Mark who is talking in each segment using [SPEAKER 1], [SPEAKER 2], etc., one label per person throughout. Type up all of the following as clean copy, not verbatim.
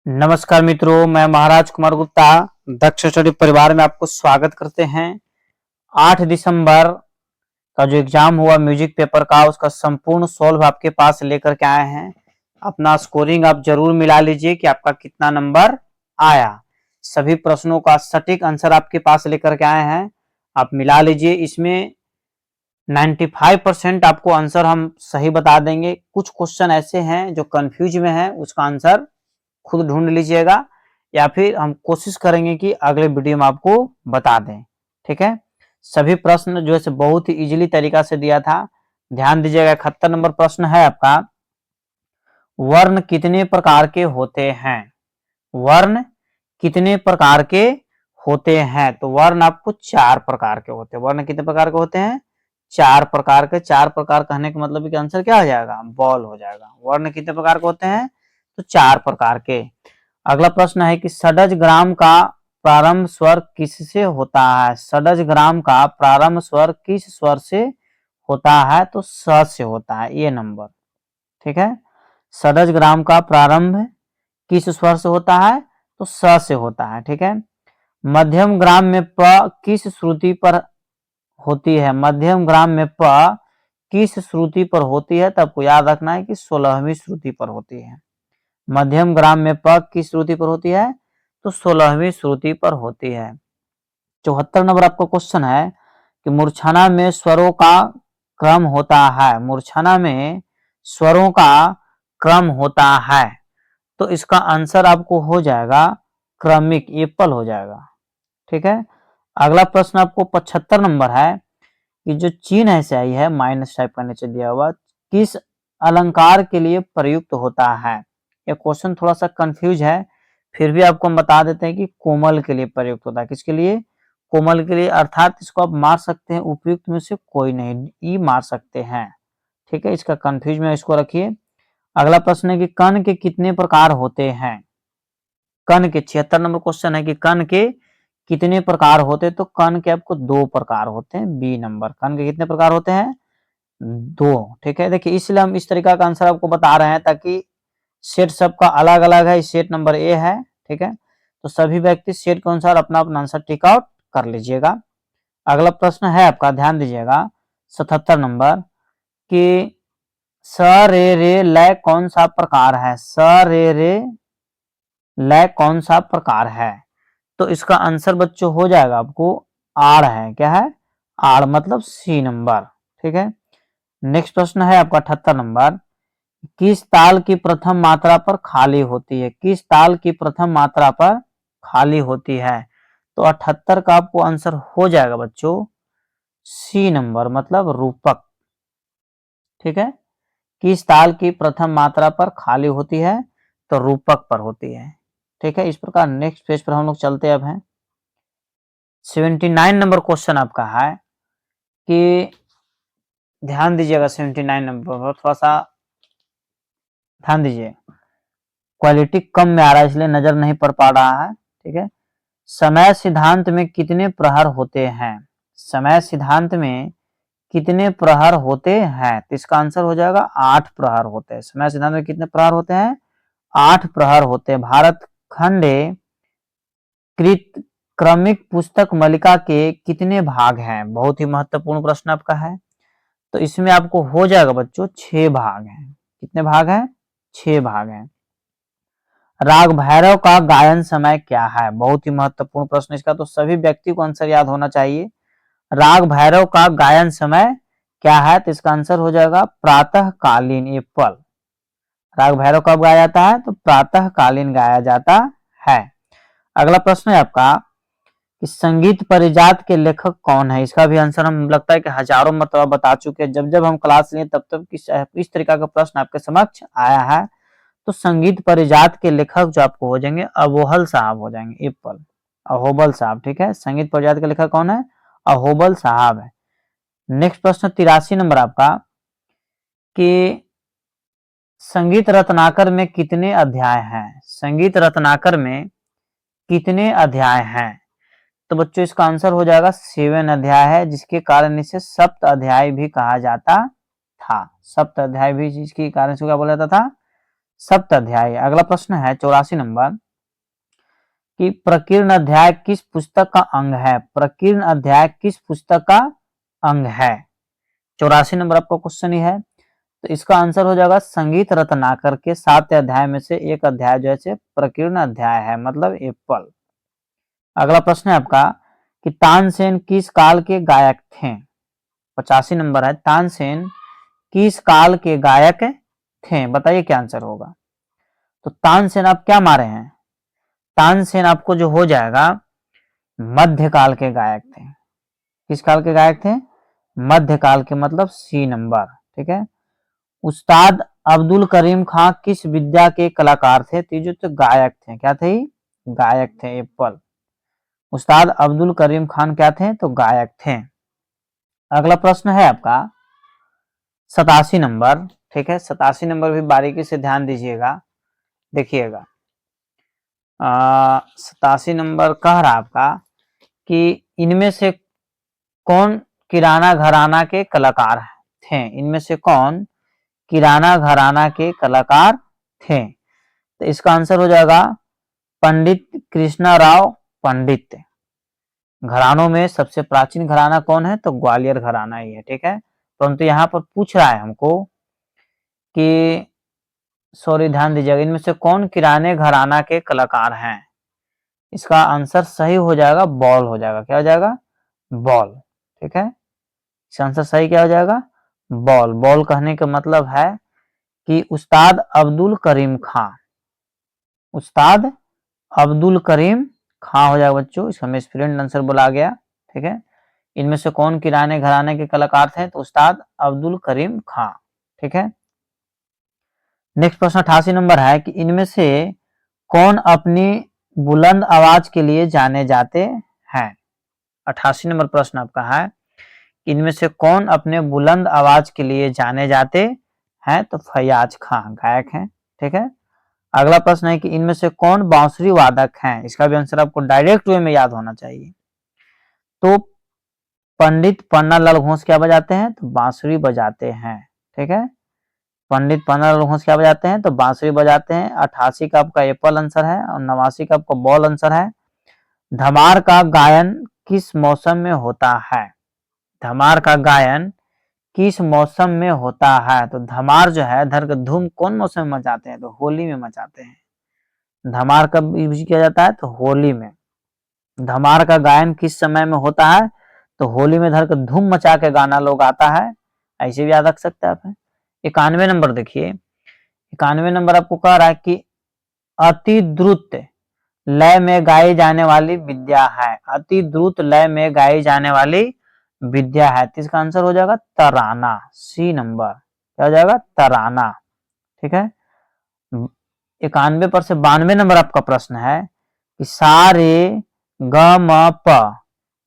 [SPEAKER 1] नमस्कार मित्रों, मैं महाराज कुमार गुप्ता दक्ष स्टडी परिवार में आपको स्वागत करते हैं। 8 दिसंबर का जो एग्जाम हुआ म्यूजिक पेपर का, उसका संपूर्ण सॉल्व आपके पास लेकर के आए हैं। अपना स्कोरिंग आप जरूर मिला लीजिए कि आपका कितना नंबर आया। सभी प्रश्नों का सटीक आंसर आपके पास लेकर के आए हैं, आप मिला लीजिए। इसमें 95% आपको आंसर हम सही बता देंगे। कुछ क्वेश्चन ऐसे हैं जो कंफ्यूज में है, उसका आंसर खुद ढूंढ लीजिएगा या फिर हम कोशिश करेंगे कि अगले वीडियो में आपको बता दें। ठीक है, सभी प्रश्न जो है बहुत ही इजीली तरीका से दिया था, ध्यान दीजिएगा। 71 नंबर प्रश्न है आपका, वर्ण कितने प्रकार के होते हैं? वर्ण कितने प्रकार के होते हैं? तो वर्ण आपको 4 प्रकार के होते हैं। वर्ण कितने प्रकार के होते हैं? 4 प्रकार के। 4 प्रकार कहने का मतलब कि आंसर क्या हो जाएगा? बॉल हो जाएगा। वर्ण कितने प्रकार के होते हैं? तो 4 प्रकार के। अगला प्रश्न है कि षडज ग्राम का प्रारंभ स्वर किससे होता है? षडज ग्राम का प्रारंभ स्वर किस स्वर से होता है? तो स से होता है, ये नंबर। ठीक है, षडज ग्राम का प्रारंभ किस स्वर से होता है? तो स से होता है। ठीक है, मध्यम ग्राम में प किस श्रुति पर होती है? मध्यम ग्राम में प किस श्रुति पर होती है? तो आपको याद रखना है कि 16वीं श्रुति पर होती है। मध्यम ग्राम में प किस श्रुति पर होती है? तो 16वीं श्रुति पर होती है। 74 नंबर आपका क्वेश्चन है कि मूर्छना में स्वरों का क्रम होता है। मूर्छना में स्वरों का क्रम होता है, तो इसका आंसर आपको हो जाएगा क्रमिक, एप्पल हो जाएगा। ठीक है, अगला प्रश्न आपको 75 नंबर है कि जो चिन्ह ऐसे आई है माइनस टाइप का नीचे दिया हुआ, किस अलंकार के लिए प्रयुक्त होता है? ये क्वेश्चन थोड़ा सा कंफ्यूज है, फिर भी आपको हम बता देते हैं कि कोमल के लिए प्रयुक्त होता है। किसके लिए? कोमल के लिए, अर्थात इसको आप मार सकते हैं उपयुक्त में से कोई नहीं, ई मार सकते हैं। ठीक है, इसका कंफ्यूज में इसको रखिए। अगला प्रश्न है कि कण के कितने प्रकार होते हैं? कण के 76 नंबर क्वेश्चन है कि कण के कितने प्रकार होते हैं? तो कण के आपको 2 प्रकार होते हैं, बी नंबर। कण के कितने प्रकार होते हैं? 2। ठीक है, देखिए इसलिए हम इस तरीका का आंसर आपको बता रहे हैं ताकि सेट सबका अलग अलग है। सेट नंबर ए है। ठीक है, तो सभी व्यक्ति सेट के अनुसार अपना अपना आंसर टिक आउट कर लीजिएगा। अगला प्रश्न है आपका, ध्यान दीजिएगा, 77 नंबर कि स रे रे लय कौन सा प्रकार है? स रे रे लय कौन सा प्रकार है? तो इसका आंसर बच्चों हो जाएगा आपको आड़ है। क्या है? आड़, मतलब सी नंबर। ठीक है, नेक्स्ट प्रश्न है आपका 78 नंबर, किस ताल की प्रथम मात्रा पर खाली होती है? किस ताल की प्रथम मात्रा पर खाली होती है? तो 78 का आपको आंसर हो जाएगा बच्चों सी नंबर, मतलब रूपक। ठीक है, किस ताल की प्रथम मात्रा पर खाली होती है? तो रूपक पर होती है। ठीक है, इस प्रकार नेक्स्ट पेज पर हम लोग चलते अब हैं। 79 नंबर क्वेश्चन आपका है कि ध्यान दीजिएगा, 79 नंबर पर थोड़ा सा ध्यान दीजिए, क्वालिटी कम में आ रहा है इसलिए नजर नहीं पड़ पा रहा है। ठीक है, समय सिद्धांत में कितने प्रहर होते हैं? समय सिद्धांत में कितने प्रहर होते हैं? तो इसका आंसर हो जाएगा 8 प्रहर होते हैं। समय सिद्धांत में कितने प्रहर होते हैं? 8 प्रहर होते हैं। भारत खंडे कृत क्रमिक पुस्तक मलिका के कितने भाग हैं? बहुत ही महत्वपूर्ण प्रश्न आपका है। तो इसमें आपको हो जाएगा बच्चों 6 भाग हैं। कितने भाग हैं? 6 भाग हैं। राग भैरव का गायन समय क्या है? बहुत ही महत्वपूर्ण प्रश्न इसका, तो सभी व्यक्ति को आंसर याद होना चाहिए। राग भैरव का गायन समय क्या है? तो इसका आंसर हो जाएगा प्रातः कालीन, एप्पल। राग भैरव कब गाया जाता है? तो प्रातः कालीन गाया जाता है। अगला प्रश्न है आपका कि संगीत परिजात के लेखक कौन है? इसका भी आंसर हम लगता है कि हजारों मरतबा बता चुके हैं। जब जब हम क्लास लिए तब तब इस तरीका का प्रश्न आपके समक्ष आया है। तो संगीत परिजात के लेखक जो आपको हो जाएंगे अवोहल साहब हो जाएंगे, एप्पल, अहोबल साहब। ठीक है, संगीत परिजात के लेखक कौन है? अहोबल साहब है। नेक्स्ट प्रश्न 83 नंबर आपका कि संगीत रत्नाकर में कितने अध्याय हैं? संगीत रत्नाकर में कितने अध्याय हैं? तो बच्चों इसका आंसर हो जाएगा 7 अध्याय है, जिसके कारण इसे सप्त अध्याय भी कहा जाता था। सप्त अध्याय भी जिसके कारण से क्या बोला जाता था? सप्त अध्याय। अगला प्रश्न है 84 नंबर कि प्रकीर्ण अध्याय किस पुस्तक का अंग है? प्रकीर्ण अध्याय किस पुस्तक का अंग है? 84 नंबर आपका क्वेश्चन ही है। तो इसका आंसर हो जाएगा संगीत रत्नाकर के 7 अध्याय में से एक अध्याय जो है प्रकीर्ण अध्याय है, मतलब एप्पल। अगला प्रश्न है आपका कि तानसेन किस काल के गायक थे? 85 नंबर है, तानसेन किस काल के गायक थे? बताइए क्या आंसर होगा। तो तानसेन आप क्या मारे हैं? तानसेन आपको जो हो जाएगा मध्यकाल के गायक थे। किस काल के गायक थे? मध्यकाल के, मतलब सी नंबर। ठीक है। उस्ताद अब्दुल करीम खां किस विद्या के कलाकार थे? तो जो तो गायक थे, क्या थे? गायक थे, एप्पल। उस्ताद अब्दुल करीम खान क्या थे? तो गायक थे। अगला प्रश्न है आपका 87 नंबर। ठीक है, 87 नंबर भी बारीकी से ध्यान दीजिएगा, देखिएगा। 87 नंबर कह रहा आपका कि इनमें से कौन किराना घराना के कलाकार थे? इनमें से कौन किराना घराना के कलाकार थे? तो इसका आंसर हो जाएगा पंडित कृष्णा राव पंडित। घरानों में सबसे प्राचीन घराना कौन है? तो ग्वालियर घराना ही है। ठीक है, परंतु यहाँ पर पूछ रहा है हमको कि सॉरी ध्यान दीजिएगा, इनमें से कौन किराने घराना के कलाकार हैं? इसका आंसर सही हो जाएगा बॉल हो जाएगा। क्या हो जाएगा? बॉल। ठीक है, इसका आंसर सही क्या हो जाएगा? बॉल। बॉल कहने का मतलब है कि उस्ताद अब्दुल करीम खां, उस्ताद अब्दुल करीम खां हो जाएगा बच्चों। इसका मिसप्रिंट आंसर बोला गया। ठीक है, इनमें से कौन किराने घराने के कलाकार थे? तो उस्ताद अब्दुल करीम खां। ठीक है, नेक्स्ट प्रश्न 88 नंबर है कि इनमें से कौन अपनी बुलंद आवाज के लिए जाने जाते हैं? 88 नंबर प्रश्न आपका है, इनमें से कौन अपने बुलंद आवाज के लिए जाने जाते हैं? तो फैयाज खान गायक हैं। ठीक है, अगला प्रश्न है कि इनमें से कौन बांसुरी वादक हैं? इसका भी आंसर आपको डायरेक्ट वे में याद होना चाहिए। तो पंडित पन्नालाल घोष क्या बजाते हैं? तो बांसुरी बजाते हैं। ठीक है, पंडित पन्नालाल घोष क्या बजाते हैं? तो बांसुरी बजाते हैं। 88 का आपका एप्पल आंसर है और 89 का आपका बॉल आंसर है। धमार का गायन किस मौसम में होता है? धमार का गायन किस मौसम में होता है? तो धमार जो है धर धूम कौन मौसम में मचाते हैं? तो होली में मचाते हैं। धमार कब यूज किया जाता है? तो होली में। धमार का गायन किस समय में होता है? तो होली में धर धूम मचा के गाना लोग आता है। ऐसे भी याद रख सकते हैं आप। 91 नंबर देखिए, 91 नंबर आपको कह रहा है कि अति द्रुत लय में गाई जाने वाली विद्या है। अति द्रुत लय में गाई जाने वाली विद्या है, तो इसका आंसर हो जाएगा तराना। सी नंबर क्या हो जाएगा? तराना। ठीक है, 91 पर से 92 नंबर आपका प्रश्न है कि सा रे ग म प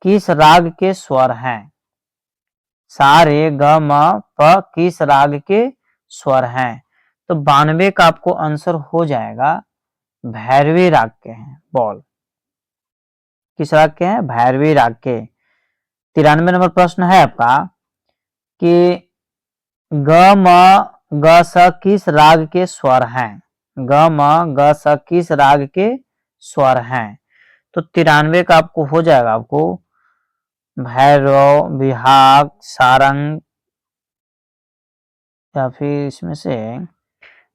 [SPEAKER 1] किस राग के स्वर हैं? सा रे ग म प किस राग के स्वर हैं? तो 92 का आपको आंसर हो जाएगा भैरवी राग के हैं। बॉल किस राग के हैं? भैरवी राग के। 93 नंबर प्रश्न है आपका कि ग म ग स किस राग के स्वर हैं? ग म ग स किस राग के स्वर हैं? तो 93 का आपको हो जाएगा आपको भैरव, विहाग, सारंग, या फिर इसमें से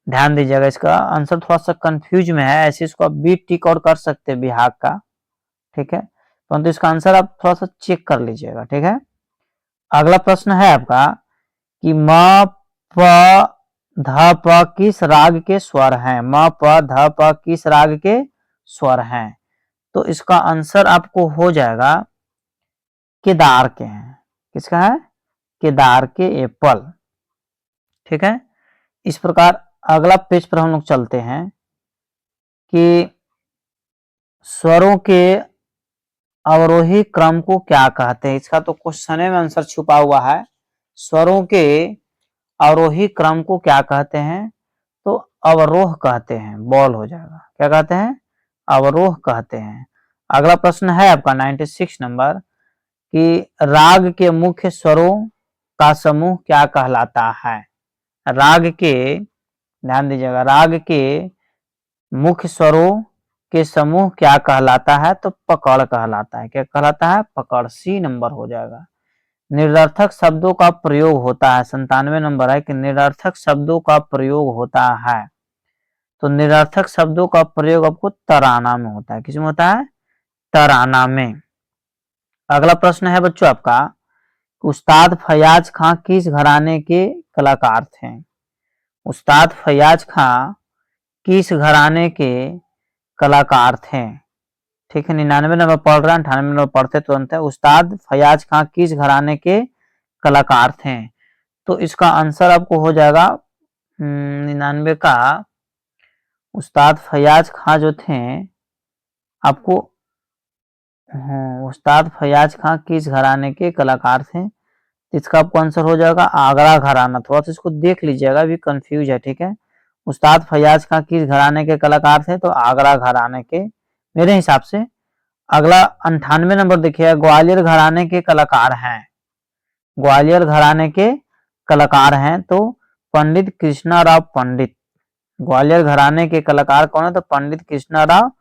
[SPEAKER 1] ध्यान दीजिएगा। इसका आंसर थोड़ा सा कंफ्यूज में है, ऐसे इसको आप बी टिक और कर सकते हैं विहाग का। ठीक है, परंतु इसका आंसर आप थोड़ा सा चेक कर लीजिएगा। ठीक है, अगला प्रश्न है आपका कि म प ध प किस राग के स्वर हैं? म प ध प किस राग के स्वर हैं? तो इसका आंसर आपको हो जाएगा केदार के हैं। किसका है? केदार के एप्पल। ठीक है, इस प्रकार अगला पेज पर हम लोग चलते हैं कि स्वरों के अवरोही क्रम को क्या कहते हैं। इसका तो क्वेश्चन में आंसर छुपा हुआ है। स्वरों के अवरोही क्रम को क्या कहते हैं? तो अवरोह कहते हैं। बॉल हो जाएगा। क्या कहते हैं? अवरोह कहते हैं। अगला प्रश्न है आपका 96 नंबर कि राग के मुख्य स्वरों का समूह क्या कहलाता है? राग के ध्यान दीजिएगा, राग के मुख्य स्वरों के समूह क्या कहलाता है? तो पकड़ कहलाता है। क्या कहलाता है? पकड़। सी नंबर हो जाएगा। निरर्थक शब्दों का प्रयोग होता है, 97 नंबर है कि निरर्थक शब्दों का प्रयोग होता है। तो निरर्थक शब्दों का प्रयोग आपको तराना में होता है। किसमें होता है? तराना में। अगला प्रश्न है बच्चों आपका, उस्ताद फयाज खां किस घराने के कलाकार थे? उस्ताद फयाज खां किस घराने के कलाकार थे? ठीक है, 99 नंबर पढ़ रहे हैं, 98 नंबर पढ़ते तुरंत है। उस्ताद फयाज खां किस घराने के कलाकार थे? तो इसका आंसर आपको हो जाएगा 99 का, उस्ताद फयाज खां जो थे आपको, उस्ताद फयाज खां किस घराने के कलाकार थे? इसका आपको आंसर हो जाएगा आगरा घराना। थोड़ा सा इसको देख लीजिएगा, अभी कंफ्यूज है। ठीक है, उस्ताद फयाज खां किस घराने के कलाकार थे? तो आगरा घराने के, मेरे हिसाब से। अगला 98 नंबर देखिए, ग्वालियर घराने के कलाकार हैं। ग्वालियर घराने के कलाकार हैं तो पंडित कृष्णाराव पंडित। ग्वालियर घराने के कलाकार कौन है? तो पंडित कृष्णाराव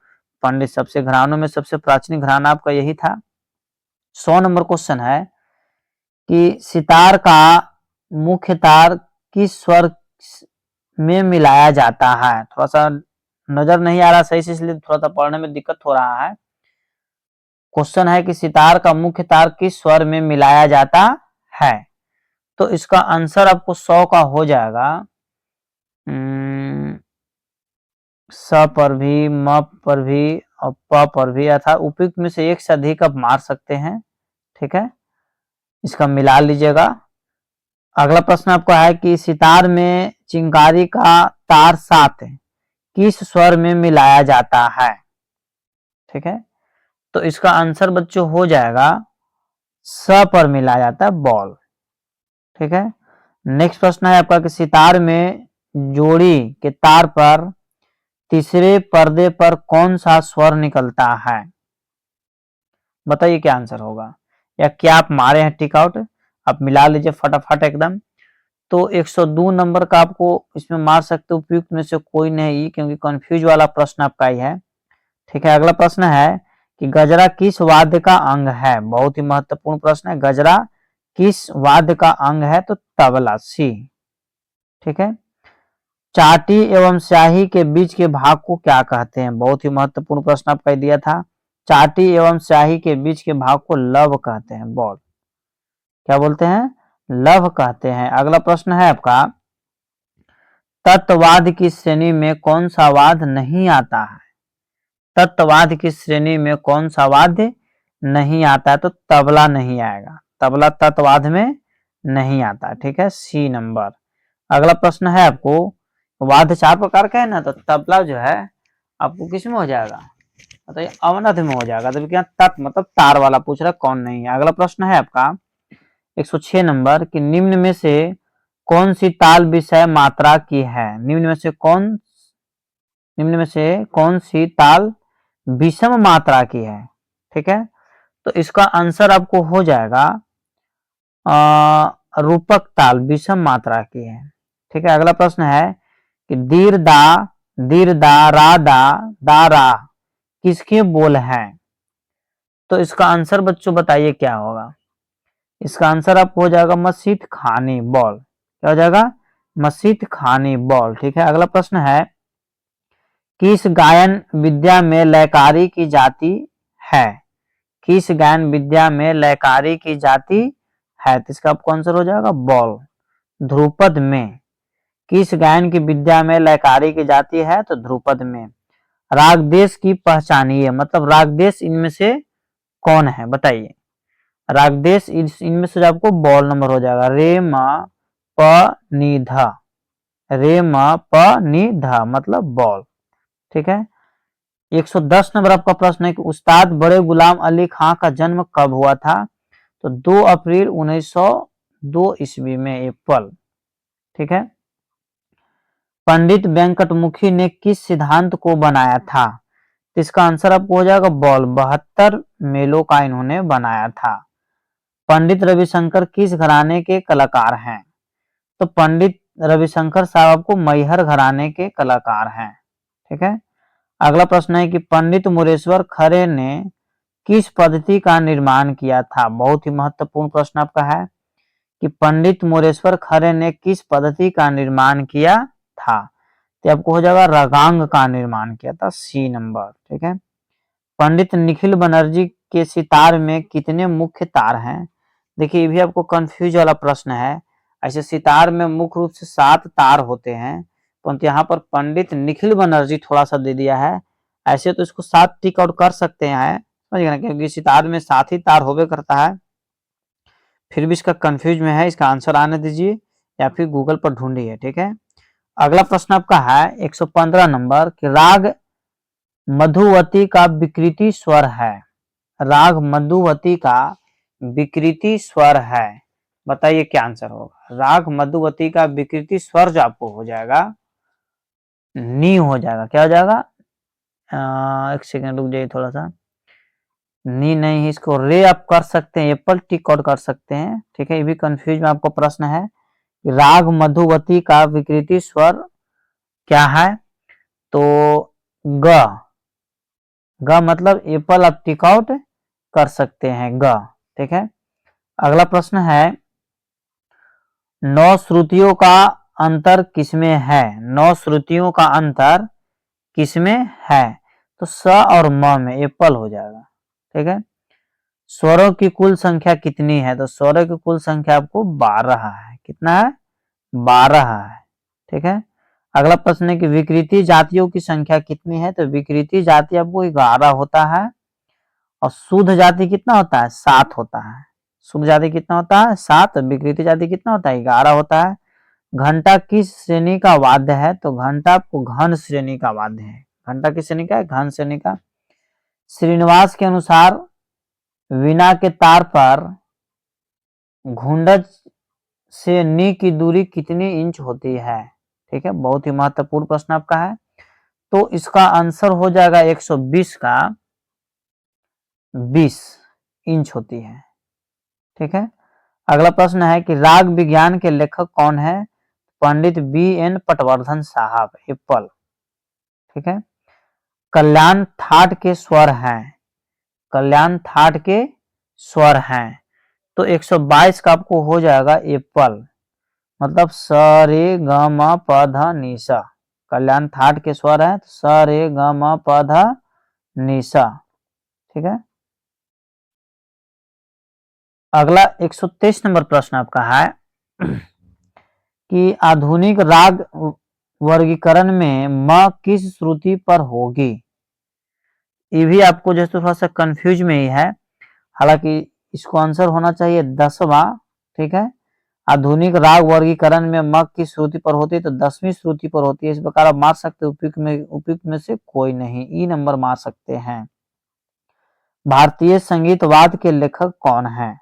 [SPEAKER 1] पंडित। सबसे घरानों में सबसे प्राचीन घराना आपका यही था। 100 नंबर क्वेश्चन है कि सितार का मुख्य तार किस स्वर में मिलाया जाता है? थोड़ा सा नजर नहीं आ रहा सही से, इसलिए थोड़ा सा पढ़ने में दिक्कत हो रहा है। क्वेश्चन है कि सितार का मुख्य तार किस स्वर में मिलाया जाता है? तो इसका आंसर आपको 100 का हो जाएगा स पर भी, म पर भी और प पर भी, अर्थात उपयुक्त में से एक से अधिक आप मार सकते हैं। ठीक है, इसका मिला लीजिएगा। अगला प्रश्न आपका है कि सितार में चिंगारी का तार 7 किस स्वर में मिलाया जाता है? ठीक है, तो इसका आंसर बच्चों हो जाएगा स पर मिलाया जाता है, बॉल। ठीक है, नेक्स्ट प्रश्न है आपका कि सितार में जोड़ी के तार पर तीसरे पर्दे पर कौन सा स्वर निकलता है? बताइए क्या आंसर होगा, या क्या आप मारे हैं टिक आउट? आप मिला लीजिए फटाफट एकदम। तो 102 नंबर का आपको इसमें मार सकते हो, उपयुक्त में से कोई नहीं, क्योंकि कंफ्यूज वाला प्रश्न आपका ही है। ठीक है, अगला प्रश्न है कि गजरा किस वाद्य का अंग है? बहुत ही महत्वपूर्ण प्रश्न है। गजरा किस वाद्य का अंग है? तो तबला। सी। ठीक है, चाटी एवं स्याही के बीच के भाग को क्या कहते हैं? बहुत ही महत्वपूर्ण प्रश्न आपका दिया था। चाटी एवं स्याही के बीच के भाग को लव कहते हैं, बॉल। क्या बोलते हैं? लव कहते हैं। अगला प्रश्न है आपका, तत्ववाद की श्रेणी में कौन सा वाद्य नहीं आता है? तत्ववाद की श्रेणी में कौन सा वाद्य नहीं आता है? तो तबला नहीं आएगा। तबला तत्ववाद में नहीं आता। ठीक है, सी नंबर। अगला प्रश्न है आपको, वाद्य 4 प्रकार का है ना, तो तबला जो है आपको किस में हो जाएगा? बताइए, अवनथ में हो जाएगा। तो क्या तत् मतलब तार वाला पूछ रहा है, कौन नहीं है। अगला प्रश्न है आपका 106 नंबर कि निम्न में से कौन सी ताल विषय मात्रा की है? निम्न में से कौन सी ताल विषम मात्रा की है? ठीक है, तो इसका आंसर आपको हो जाएगा रूपक ताल विषम मात्रा की है। ठीक है, अगला प्रश्न है कि दीर दा रा दा रा किसके बोल हैं? तो इसका आंसर बच्चों बताइए क्या होगा? इसका आंसर आपको हो जाएगा मस्जिद खानी, बॉल। क्या हो जाएगा? मस्जिद खानी, बॉल। ठीक है, अगला प्रश्न है किस गायन विद्या में लयकारी की जाती है? किस गायन विद्या में लयकारी की जाती है? तो इसका आपको आंसर हो जाएगा बॉल, ध्रुपद में। किस गायन की विद्या में लयकारी की जाती है? तो ध्रुपद में। राग देश की पहचानिए, मतलब राग देश इनमें से कौन है? बताइए। राग देश इनमें से आपको बॉल नंबर हो जाएगा, रे म प नि ध। रे म प नि ध मतलब बॉल। ठीक है, 110 नंबर आपका प्रश्न है कि उस्ताद बड़े गुलाम अली खां का जन्म कब हुआ था? तो 2 अप्रैल 1902 ईस्वी में, अप्रैल। ठीक है, पंडित वेंकटमुखी ने किस सिद्धांत को बनाया था? तो इसका आंसर आपको हो जाएगा बॉल, 72 मेलों का इन्होंने बनाया था। पंडित रविशंकर किस घराने के कलाकार हैं? तो पंडित रविशंकर साहब आपको मैहर घराने के कलाकार हैं। ठीक है। अगला प्रश्न है कि पंडित मुरेश्वर खरे ने किस पद्धति का निर्माण किया था। बहुत ही महत्वपूर्ण प्रश्न आपका है कि पंडित मुरेश्वर खरे ने किस पद्धति का निर्माण किया था। तो आपको हो जाएगा रागांग का निर्माण किया था, सी नंबर। ठीक है। पंडित निखिल बनर्जी के सितार में कितने मुख्य तार हैं। देखिए ये भी आपको कंफ्यूज वाला प्रश्न है। ऐसे सितार में मुख्य रूप से 7 तार होते हैं, परंतु यहाँ पर पंडित निखिल बनर्जी थोड़ा सा दे दिया है। ऐसे तो इसको 7 टिक आउट कर सकते हैं, समझ गए, क्योंकि सितार में 7 ही तार होबे करता है। फिर भी इसका कंफ्यूज में है, इसका आंसर आने दीजिए या फिर गूगल पर ढूंढिए। ठीक है। अगला प्रश्न आपका है 115 नंबर कि राग मधुवती का विकृति स्वर है। राग मधुवती का विकृति स्वर है, बताइए क्या आंसर होगा। राग मधुवती का विकृति स्वर जो आपको हो जाएगा नी हो जाएगा। क्या हो जाएगा, एक सेकंड रुक जाइए थोड़ा सा। नी नहीं, इसको रे आप कर सकते हैं, एप्पल टिक आउट कर सकते हैं। ठीक है। ये भी कंफ्यूज में आपको प्रश्न है। राग मधुवती का विकृति स्वर क्या है, तो ग। ग मतलब एप्पल आप टिक आउट कर सकते हैं, ग। ठीक है। अगला प्रश्न है 9 श्रुतियों का अंतर किसमें है। 9 श्रुतियों का अंतर किसमें है, तो स और म में, एप्पल हो जाएगा। ठीक है। स्वरों की कुल संख्या कितनी है, तो स्वरों की कुल संख्या आपको 12 है। कितना है, 12 है। ठीक है। अगला प्रश्न है कि विकृति जातियों की संख्या कितनी है, तो विकृति जाति आपको 11 होता है और शुद्ध जाति कितना होता है, 7 होता है। शुद्ध जाति कितना होता है, 7। विकृति जाति कितना होता है, 11 होता है। घंटा किस श्रेणी का वाद्य है, तो घंटा आपको घन श्रेणी का वाद्य है। घंटा किस श्रेणी का है, घन श्रेणी का। श्रीनिवास के अनुसार वीणा के तार पर घुंडज से नी की दूरी कितनी इंच होती है। ठीक है। बहुत ही महत्वपूर्ण प्रश्न आपका है। तो इसका आंसर हो जाएगा 120 का 20 इंच होती है। ठीक है। अगला प्रश्न है कि राग विज्ञान के लेखक कौन है, पंडित BN पटवर्धन साहब, एप्पल। ठीक है। कल्याण थाट के स्वर हैं। कल्याण थाट के स्वर हैं, तो 122 का आपको हो जाएगा एप्पल, मतलब स रे ग म प ध नि सा। कल्याण थाट के स्वर है, स रे ग म प ध नि सा। ठीक है। अगला 123 नंबर प्रश्न आपका है कि आधुनिक राग वर्गीकरण में म किस श्रुति पर होगी। ये भी आपको जैसे थोड़ा सा कंफ्यूज में ही है, हालांकि इसको आंसर होना चाहिए 10वां। ठीक है। आधुनिक राग वर्गीकरण में म की श्रुति पर होती है, तो 10वीं श्रुति पर होती है। इस प्रकार आप मार सकते हैं, उपयुक्त में से कोई नहीं, ई नंबर मार सकते हैं। भारतीय संगीतवाद के लेखक कौन है,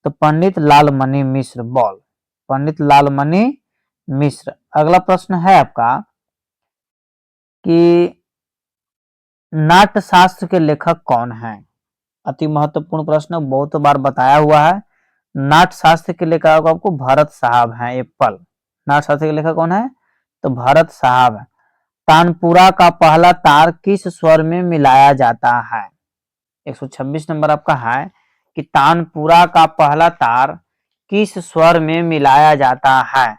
[SPEAKER 1] तो पंडित लालमणि मिश्र, बॉल, पंडित लालमणि मिश्र। अगला प्रश्न है आपका कि नाट्य शास्त्र के लेखक कौन है। अति महत्वपूर्ण प्रश्न, बहुत बार बताया हुआ है। नाट्य शास्त्र के लेखक आपको भरत साहब हैं, एप्पल। नाट्य शास्त्र के लेखक कौन है, तो भरत साहब है। तानपुरा का पहला तार किस स्वर में मिलाया जाता है। 126 नंबर आपका है कि तानपुरा का पहला तार किस स्वर में मिलाया जाता है,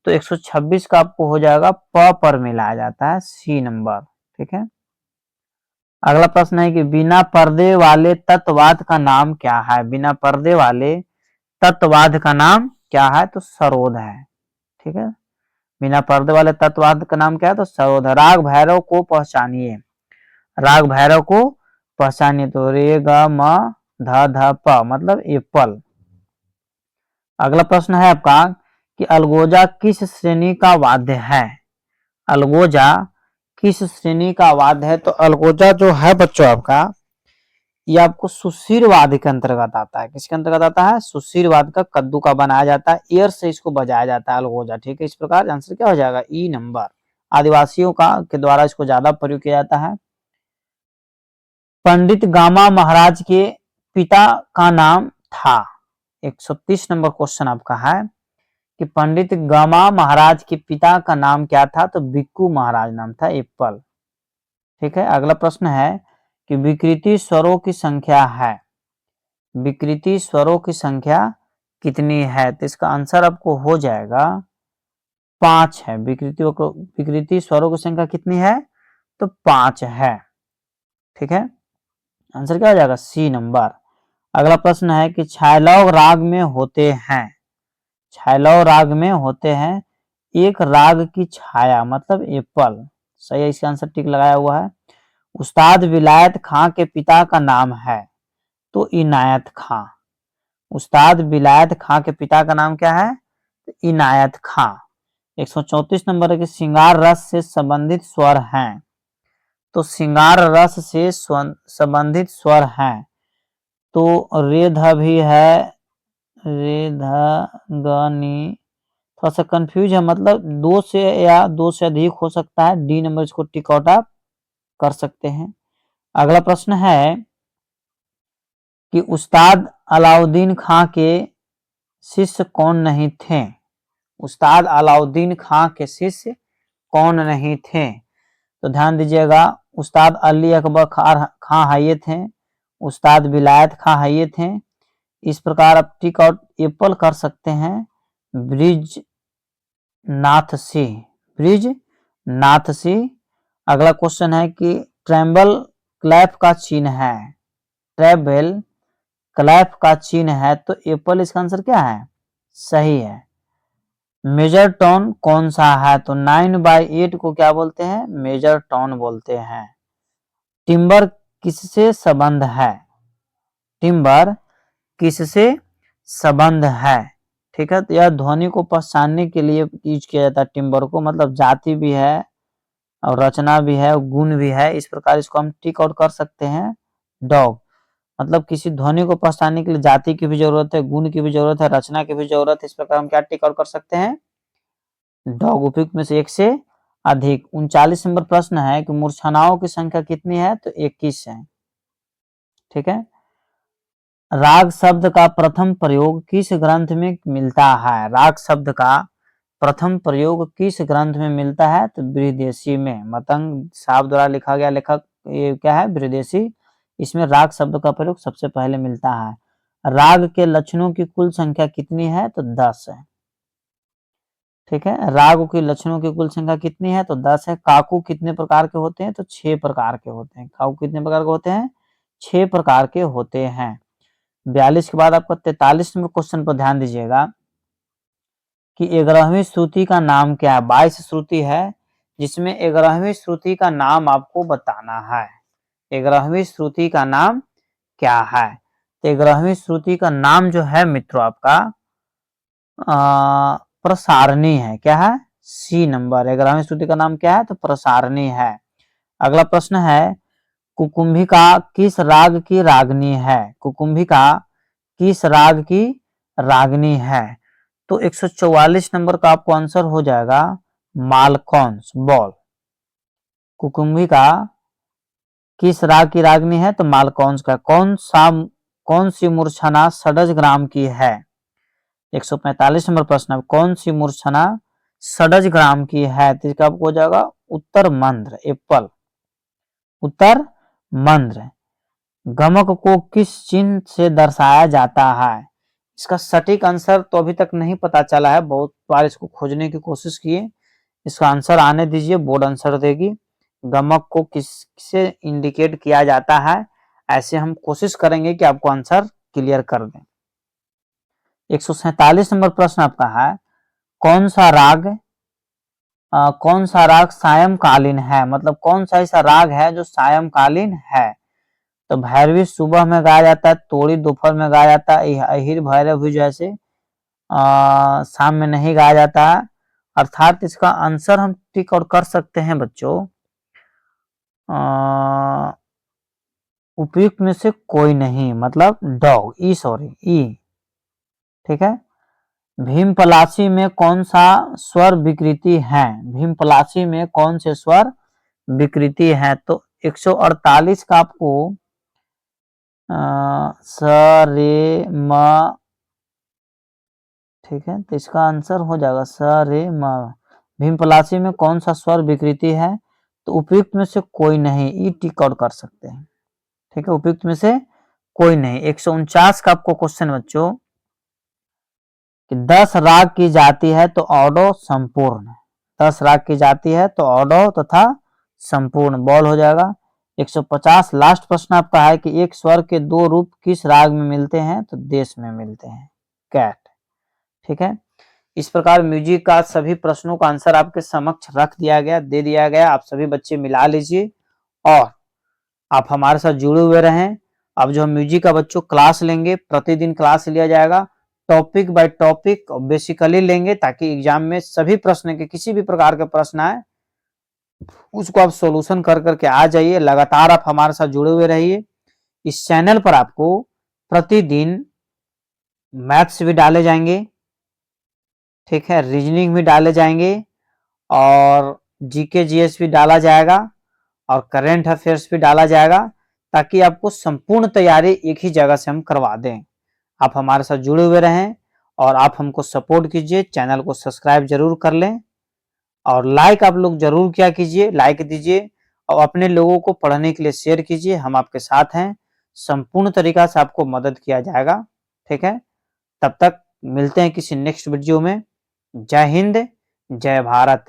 [SPEAKER 1] तो 126 का आपको हो जाएगा प पर मिलाया जाता है, सी नंबर। ठीक है। अगला प्रश्न है कि बिना पर्दे वाले तत्ववाद का नाम क्या है। बिना पर्दे वाले तत्ववाद का नाम क्या है, तो सरोद है। ठीक है। बिना पर्दे वाले तत्ववाद का नाम क्या है, तो सरोद है। राग भैरव को पहचानिए। राग भैरव को पहचानिए, तो रे ग म ध ध प मतलब एप्पल। अगला प्रश्न है आपका कि अलगोजा किस श्रेणी का वाद्य है। अलगोजा किस श्रेणी का वाद्य है, तो अलगोजा जो है बच्चों आपका, ये आपको सुशीरवाद के अंतर्गत आता है। किसके अंतर्गत आता है, सुशीरवाद का कद्दू का बनाया जाता है, एयर से इसको बजाया जाता है अलगोजा। ठीक है। इस प्रकार आंसर क्या हो जाएगा, ई नंबर। आदिवासियों का के द्वारा इसको ज्यादा प्रयोग किया जाता है। पंडित गामा महाराज के पिता का नाम था। 130 नंबर क्वेश्चन आपका है कि पंडित गमा महाराज के पिता का नाम क्या था, तो बिक्कू महाराज नाम था, एप्पल। ठीक है, अगला प्रश्न है कि विकृति स्वरों की संख्या है, विकृति स्वरों की संख्या कितनी है, तो इसका आंसर आपको हो जाएगा 5 है। विकृति स्वरों की संख्या कितनी है, तो 5 है। ठीक है, आंसर क्या हो जाएगा, सी नंबर। अगला प्रश्न है कि छायालव राग में होते हैं, छायालव राग में होते हैं एक राग की छाया, मतलब एप्पल। सही है, इसका आंसर टिक लगाया हुआ है। उस्ताद विलायत खां के पिता का नाम है, तो इनायत खां। उस्ताद विलायत खां के पिता का नाम क्या है, तो इनायत खां। 134 नंबर है कि श्रृंगार रस से संबंधित स्वर हैं, तो श्रृंगार रस से संबंधित स्वर हैं, तो रेध भी है, रेध गनी, थोड़ा सा कंफ्यूज है, मतलब 2 से या 2 से अधिक हो सकता है। डी नंबर इसको टिक आउट आप कर सकते हैं। अगला प्रश्न है कि उस्ताद अलाउद्दीन खां के शिष्य कौन नहीं थे, उस्ताद अलाउद्दीन खां के शिष्य कौन नहीं थे, तो ध्यान दीजिएगा, उस्ताद अली अकबर खां हाइये थे, उस्ताद विलायत खां हाइये थे। इस प्रकार आप टिक आउट एप्पल कर सकते हैं। Bridge Nath Singh, bridge Nath Singh. अगला क्वेश्चन है कि ट्रेम्बल क्लैप का चिन्ह है, ट्रेबल क्लैप का चिन्ह है, तो एप्पल इसका आंसर क्या है, सही है। मेजर टोन कौन सा है, तो 9/8 को क्या बोलते हैं, मेजर टोन बोलते हैं। टिम्बर किससे संबंध है, टिम्बर किससे संबंध है। ठीक है, तो यह ध्वनि को पहचानने के लिए यूज किया जाता है टिम्बर को, मतलब जाति भी है और रचना भी है, गुण भी है। इस प्रकार इसको हम टिक आउट कर सकते हैं। डॉग मतलब किसी ध्वनि को पहचानने के लिए जाति की भी जरूरत है, गुण की भी जरूरत है, रचना की भी जरूरत है। इस प्रकार हम क्या टिक आउट कर सकते हैं, डॉग। उपयुक्त में से एक से अधिक। 39 नंबर प्रश्न है कि मूर्छनाओं की संख्या कितनी है, तो 21 है। ठीक है, राग शब्द का प्रथम प्रयोग किस ग्रंथ में मिलता है, राग शब्द का प्रथम प्रयोग किस ग्रंथ में मिलता है, तो बृहदेशी में। मतंग साहब द्वारा लिखा गया लेखक ये क्या है, बृहदेशी। इसमें राग शब्द का प्रयोग सबसे पहले मिलता है। राग के लक्षणों की कुल संख्या कितनी है, तो 10 है। ठीक है, राग के लक्षणों की कुल संख्या कितनी है, तो 10 है। काकू कितने प्रकार के होते हैं, तो 6 प्रकार के होते हैं। काकू कितने प्रकार के होते हैं, 6 प्रकार के होते हैं। 42 के बाद आपका 43 नंबर क्वेश्चन पर ध्यान दीजिएगा कि 11वीं श्रुति का नाम क्या है। 22 श्रुति है जिसमें 11वीं श्रुति का नाम आपको बताना है। 11वीं श्रुति का नाम क्या है, तो 11वीं श्रुति का नाम जो है मित्रों आपका प्रसारणी है। क्या है, सी नंबर। 11वीं श्रुति का नाम क्या है, तो प्रसारणी है। अगला प्रश्न है कुकुम्भिका किस राग की रागनी है, कुकुम्भिका किस राग की रागनी है, तो 144 नंबर का आपको आंसर हो जाएगा मालकौंस, बॉल। कुकुम्भिका किस राग की रागनी है, तो मालकौंस का। कौन सी मूर्छना षडज ग्राम की है, 145 नंबर प्रश्न है कौन सी मूर्छना षडज ग्राम की है, तो इसका आपको हो जाएगा उत्तर मंद्र, एप्पल, उत्तर मंद्र। गमक को किस चिन्ह से दर्शाया जाता है, इसका सटीक आंसर तो अभी तक नहीं पता चला है, बहुत बार इसको खोजने की कोशिश किए। इसका आंसर आने दीजिए, बोर्ड आंसर देगी। गमक को किससे इंडिकेट किया जाता है, ऐसे हम कोशिश करेंगे कि आपको आंसर क्लियर कर दें। 147 नंबर प्रश्न आपका है कौन सा राग सायंकालीन है, मतलब कौन सा ऐसा राग है जो सायंकालीन है, तो भैरवी सुबह में गाया जाता है, तोड़ी दोपहर में गाया जाता है, अहिर भैरव भी जैसे शाम में नहीं गाया जाता है। अर्थात इसका आंसर हम टिक आउट कर सकते हैं बच्चों, उपयुक्त में से कोई नहीं, मतलब डॉग, ई। ठीक है, भीम पलासी में कौन सा स्वर विकृति है, भीम पलासी में कौन से स्वर विकृति है, तो 148 का आपको स रे म, ठीक है, तो इसका आंसर हो जाएगा स रे म। भीमपलासी में कौन सा स्वर विकृति है? तो उपयुक्त में से कोई नहीं, ई टिक आउट कर सकते हैं। ठीक है, उपयुक्त में से कोई नहीं। 149 का आपको क्वेश्चन बच्चों कि 10 राग की जाती है तो ऑडो संपूर्ण, 10 राग की जाती है तो ऑडो तथा संपूर्ण बॉल हो जाएगा। 150 लास्ट प्रश्न आपका है कि एक स्वर के दो रूप किस राग में मिलते हैं? तो देश में मिलते हैं, कैट। ठीक है, इस प्रकार म्यूजिक का सभी प्रश्नों का आंसर आपके समक्ष रख दिया गया, दे दिया गया। आप सभी बच्चे मिला लीजिए और आप हमारे साथ जुड़े हुए रहें। अब जो हम म्यूजिक का बच्चों क्लास लेंगे, प्रतिदिन क्लास लिया जाएगा, टॉपिक बाय टॉपिक बेसिकली लेंगे, ताकि एग्जाम में सभी प्रश्न के किसी भी प्रकार के प्रश्न आए उसको आप सॉल्यूशन कर करके आ जाइए। लगातार आप हमारे साथ जुड़े हुए रहिए। इस चैनल पर आपको प्रतिदिन मैथ्स भी डाले जाएंगे, ठीक है, रीजनिंग भी डाले जाएंगे और जीके जीएस भी डाला जाएगा और करंट अफेयर्स भी डाला जाएगा, ताकि आपको संपूर्ण तैयारी एक ही जगह से हम करवा दें। आप हमारे साथ जुड़े हुए रहें और आप हमको सपोर्ट कीजिए। चैनल को सब्सक्राइब जरूर कर लें और लाइक आप लोग जरूर क्या कीजिए, लाइक दीजिए और अपने लोगों को पढ़ने के लिए शेयर कीजिए। हम आपके साथ हैं, संपूर्ण तरीका से आपको मदद किया जाएगा। ठीक है, तब तक मिलते हैं किसी नेक्स्ट वीडियो में। जय हिंद, जय भारत।